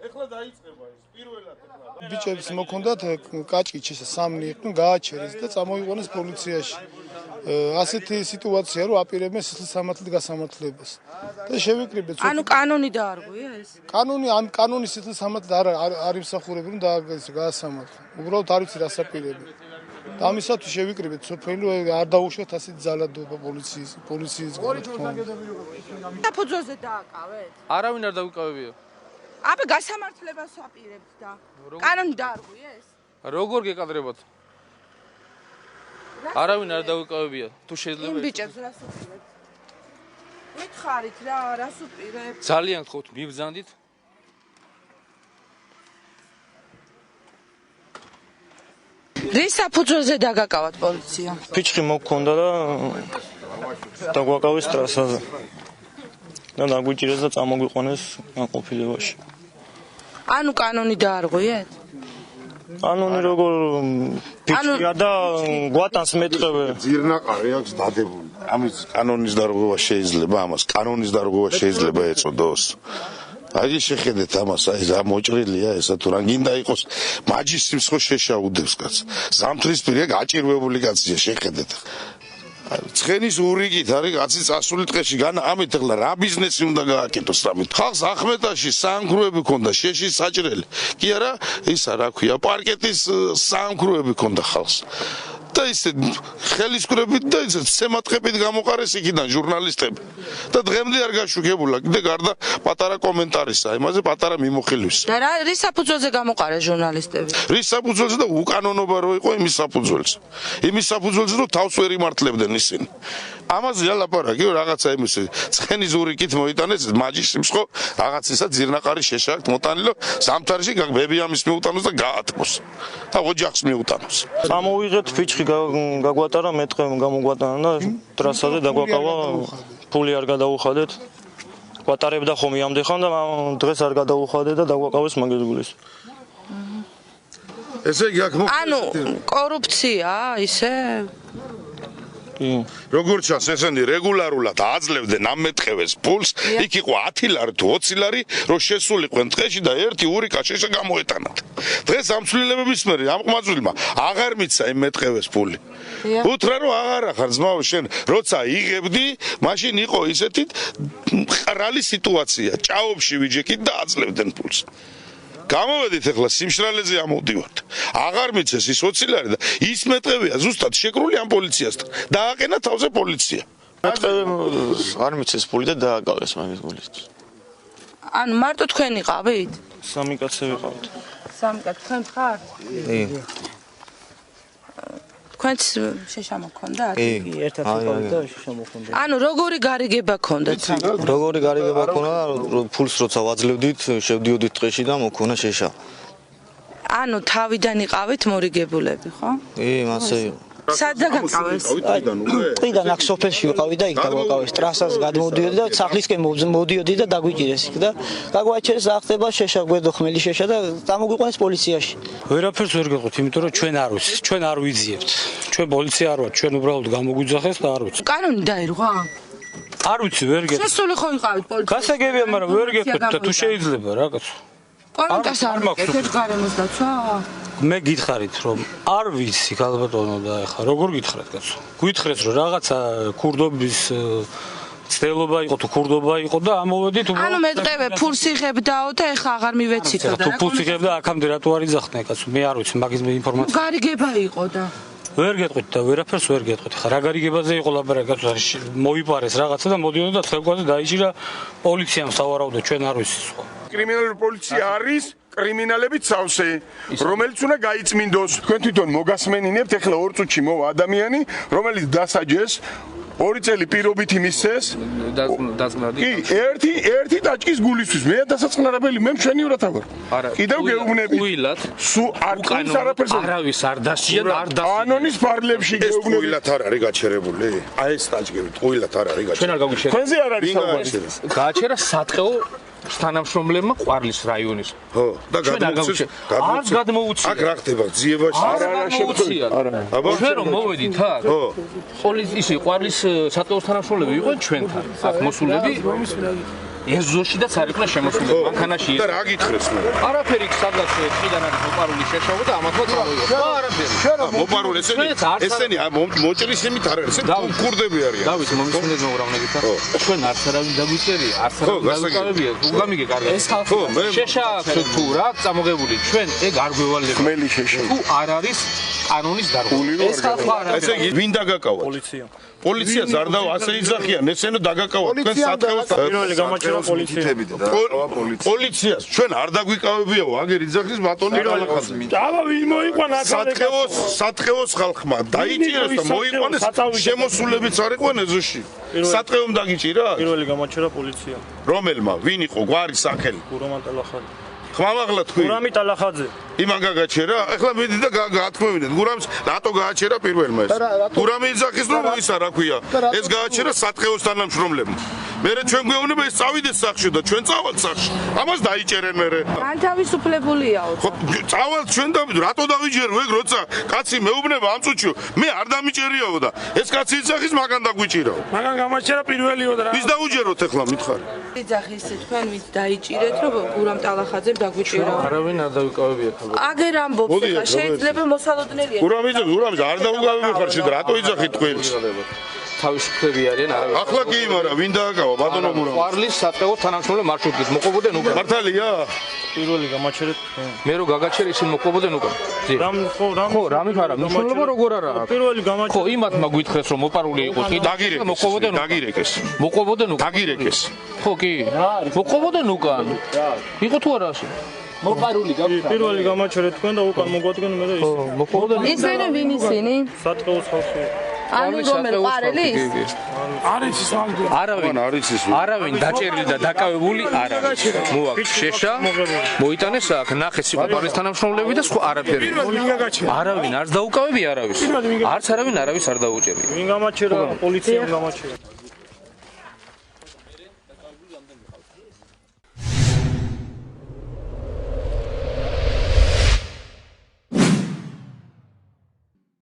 ეხლა დაიწყება ის პირველად ეხლა. ბიჭებს მოქონდათ კაჭკი სამნი იყვნენ, გააჩერეს და წამოიყვანეს პოლიციაში. ასეთი სიტუაცია რომ აპირებენ სისხლისამართლით გასამართლებას. და შევიკრიბეთ. ანუ კანონი დაარღვია ეს? კანონის სისხლისამართლით არ იმსახურებენ და გაასამართლო. უბრალოდ არ ვიცი რას აპირებენ. და ამისათვის შევიკრიბეთ სოფელი არ დაუშვათ ასეთ ძალადობა პოლიციის საფუძველზე დააკავეთ? არავინ არ დაუკავებია. აბა გასამართლებას აპირებთ და კანონი დაარღვია ეს? როგორ გეკადრებათ? არავინ არ დაუკავებია. თუ შეიძლება იმ ბიჭებს რას უპირებთ? მითხარით რა, რას უპირებთ? ძალიან გთხოვთ, მიბრძანდით. რის საფუძველზე დაგაკავათ პოლიცია? ფიჩხი მოგქონდა და დაგვაკავეს ტრასაზე. და დაგვიჭირეს და წამოგვიყვანეს განყოფილებაში. ანუ კანონი დაარღვიეთ? კანონი როგორ ფიჩხია და გვატანს მეტყევე. ძირნაყარი აქვს დადებული. ამის კანონის დარღვევა შეიძლება ამას კანონის დარღვევა შეიძლება ეწოდოს. აი შეხედეთ ამას, აი რა მოჭრილია ესა თუ რა გინდა იყოს მაჯისტრს ხო შეშაუდებს კაც. ზამთრისპირია გაჭირვებული კაცია შეხედეთ. ცხენის ურიგით არის კაცი წასული ტყეში განა ამით ახლა რა ბიზნესი უნდა გააკეთოს ამით. ხალხს ახმეტაში საამქროები ქონდა შეშის საჭრელი. კი არა, ისა რა ქვია, პარკეტის საამქროები ქონდა ხალხს. და ისე ხელისკურებით და ისე სემატყებით გამოყარეს იქიდან ჟურნალისტები. და დღემდე არ გაშუქებულა, კიდე გარდა პატარა კომენტარისა, იმაზე პატარა მიმოხილვის. და რის საფუძველზე გამოყარეს ჟურნალისტები? რის საფუძველზე და უკანონობა რო იყო იმის საფუძველზე. იმის საფუძველზე რომ თავს ვერ იმართლებდნენ ისინი. ამაზე ლაპარაკი რაღაცა იმის ცხენის ურიკით მოიტანეს მაჯისტრს ხო რაღაცისა ძირნაყარი შეშაკთ მოტანილო ზამთარში ბები ამის მიუტანოს და გაათმოს. და ოჯახს მიუტანოს. წამოვიღეთ ფიჩხი გაგვატარა მეტყე გამოგვატანა და ტრასაზე დაგვაკავა ფული არ გადაუხადეთ. გვატარებდა ხომი ამდეხან და დღეს არ გადაუხადეთ და დაგვაკავეს მაგერგულის. ესე იგი აქ ანუ კორუფცია ისე? როგორც ჩანს ესენი რეგულარულად აძლევდნენ ამ მეტყევეს ფულს, იქ იყო 10 ლარი თუ 20 ლარი, რომ შესულიყვენ ტყეში და ერთი ურიკა შეშა გამოეტანათ. დღეს ამ ცვლილებების მერე ამ ყმაწვილმა აღარ მიცა იმ მეტყევეს ფული. უთხრა რომ აღარა ხარ ძმაო შენ, როცა იღებდი, მაშინ იყო ისეთი მყრალი სიტუაცია, ჭაობში ვიჯექით და აძლევდნენ ფულს. გამოვედით ახლა სიმშრალეზე ამოვდივართ. აღარ მიცეს ის 20 ლარი და ის მეტყევია ზუსტად შეკრული ამ პოლიციასთან. დააყენა თავზე პოლიცია. მეტყევე არ მიცეს ფული და დააკავეს მაგის გულით. ანუ მარტო თქვენ იყავით? სამი კაცი ვიყავით. სამი კაცი თქვენ ხართ? თქვენც შეშა მოქონდათ? ერთად ვიყავით და შეშა მოქონდა. ანუ როგორი გარიგება ქონდათ? როგორი გარიგება ქონდა, ფულს როცა ვაძლევდით, შევდიოდით ტყეში და მოქონა შეშა. ანუ თავიდან იყავით მორიგებულები, ხო? მასე იყო. სად დაგაკავეს? ტყიდან აქ სოფელში ვიყავი და იქ დაგვაკავეს. ტრასას გადმოვდიოდი და სახლისკენ მოდიოდი და დაგვიჭირეს იქ და გაგვაჩერეს რა ხდება შეშა გვედო ხმელი შეშა და დამოგვიყვანეს პოლიციაში. ვერაფერს ვერ გეტყვით, იმიტომ რომ ჩვენ არ ვიცით, ჩვენ არ ვიძიებთ. ჩვენ პოლიცია არ ვართ, ჩვენ უბრალოდ გამოგვიძახეს და არ ვიცით. კანონი დაირღვა? არ ვიცი, ვერ გეტყვით. შესული ხო იყავით პოლიციაში? გასაგებია, მაგრამ ვერ გეტყვით და თუ შეიძლება რა კაცო. პოლიტიკას არ მაქვს გარემოს დაცვა? მე გითხარით რომ არ ვიცი ქალბატონო და ეხლა როგორ გითხრათ კაცო? გითხრეს რომ რაღაცა ქურდობის ცდელობა იყო თუ ქურდობა იყო და ამოვედით უბრალოდ. ანუ მეტყევე ფულს იღებდაო და ეხლა აღარ მივეცითო და თუ ფულს იღებდა აქამდე რატო არ იძახდნენ კაცო? მე არ ვიცი მაგის ინფორმაცია. გარიგება იყო და ვერ გეტყვით და ვერაფერს ვერ გეტყვით. ხა რა გარიგებაზე იყო ლაპარაკი კაცო? მოიპარეს რაღაცა და მოდიოდა და ცხელგვაზე დაიჭირა პოლიციამ სავარაუდო ჩვენ არ ვიცი სხვა. კრიმინალური პოლიცია არის კრიმინალებით სავსე, რომელიც უნდა გაიწმინდოს. თქვენ თვითონ მოგასმენინებთ, ეხლა 2 წუთში მოვა ადამიანი, რომელიც დასაჯეს, 2 წელი პირობითი მისცეს. დაწყნადი. კი, ერთი დაჭკის გულისთვის. მე დასაწყნარებელი, მე მშვენივრად ავარ. კიდევ გეუბნები. უილად. სულ არ ყავს არაფერს. არავის არ დასჯიან, არ დასჯიან. კანონის ფარგლებში გეუბნები. უილად არ არის გაჩერებული. აი ეს დაჭგებით, უილად არ არის გაჩერებული. ჩვენ არ გაგვიჩერეთ. თქვენზე არ არის საუბარი. გააჩერა სატყეო თანამშრომლებმა ყვარლის რაიონის. ხო, და გადმოუცეს. არ გადმოუცია. აქ რა ხდება? ძიებაში არ გადმოუცია. ჩვენ რომ მოვედით აქ. ხო. პოლიციის ყვარლის სატყეო თანამშრომლები იყვნენ ჩვენთან. აქ მოსულები ეზოში და წარიყვნა შემოსული მანქანაში და რა გითხრეს მე? არაფერი სადღაც წიდან არის მოპარული შეშავა და ამათმა წავიდა. არაფერი. მოპარული ესენი მოჭრის იმით არ არის. კურდები არიან. დავით მომისმინეთ მოგრავნებით ხარ? ჩვენ არც არავინ დაგვიწერია, არც არავინ დაგვიკავებია. უგამიგე კარგად. ეს ხალხი შეშა თუ რა წამოღებული ჩვენ ეგ არ გვევალება. ხმელი შეშა. თუ არ არის კანონის დარღვევა. ეს ხალხი არ არის. ესე იგი ვინ დაგაკავათ? პოლიცია. პოლიციას არ დავა ასე იძახიან, ესენო დაგაკავათ თქვენ სათხეოს. პირველი გამოჩერა პოლიცია. პოლიციას ჩვენ არ დაგვიკავებიაო, აგერ იძახის ბატონი ალახაძე. დავა ვინ მოიყვანა სათხეოს ხალხმა დაიჭირეს და მოიყვანეს შემოსულებიც არ იყვნენ ეზოში. სათხეომ დაგიჭირა? პირველი გამოჩერა პოლიცია. რომელმა? ვინ იყო? გვარი სახელი. გურამან ტალახაძე. ხმამაღლა თქვი. გურამი ტალახაძე. იმან გაგაჩერა? ეხლა მიდი და გაათქმევინეთ. გურამს რატო გააჩერა პირველმა ეს? გურამი იძახის რომ ისა რა ქვია? ეს გააჩერა სათხეოს თანამშრომლებმა. მერე ჩვენ გვეუბნება ეს წავიდეს სახში და ჩვენ წავალთ სახში. ამას დაიჭერენ მერე. განთავისუფლებულია. ხო, წავალთ ჩვენ და რატო დავიჯერო ეგ როცა კაცი მეუბნება ამ წუთში მე არ დამიჭერიაო და ეს კაცი იძახის მაგან დაგვიჭირაო. მაგან გამოჩერა პირველიო და რა. ვის დაუჯეროთ ეხლა მითხარი? იძახის თქვენ ვით დაიჭირეთ რომ გურამ ტალახაძემ დაგვიჭირა. არავინ არ დავიკავებია ხალხი. აგერ ამბობს ხა შეიძლება მოსალოდნელია. გურამი არ დაუგავები ხარ შე რატო იძახით თქვენს? თავისუფლები არიან არავინ. ახლა კი მარა ვინ დააკავა ბატონო გურამი? ყვარლის საწყეო თანამშრომლე მარშრუტის მოყვებოდნენ უკან. მართალია? პირველი გამოჩერეთ. მე რო გაგაჩერე ისინი მოყვებოდნენ უკან. ხო, რამე ხარა, მნიშვნელობა როგორ არა? პირველი გამოჩერეთ. ხო, იმათმა გითხრეს რომ მოპარული იყო კი დაგირეკეს. მოყვებოდნენ უკან. დაგირეკეს. ხო კი. მოყვებოდნენ უკან. იყო თუ არა ასე? მოპარული გავხარ. პირველი გამოჩერეთ თქვენ და უკან მოგვადგენ მე და ის. ხო, მოყვებოდნენ. ისინი ვინ ისინი? საწყეოს ხალხი. ანუ რომელ ყვარელის? არის ის მაგ არავინ არის ის არავინ დაჭერილი და დაკავებული არ არის. მოაქვს შეშა, მოიტანეს აქ, ნახეს იყო პარლის თანამშრომლები და სხვა არაფერი. არავინ არც დაუკავებია არავის. არც არავინ არავის არ დაუჭერია. ვინ გამოჩერა? პოლიციამ გამოჩერა.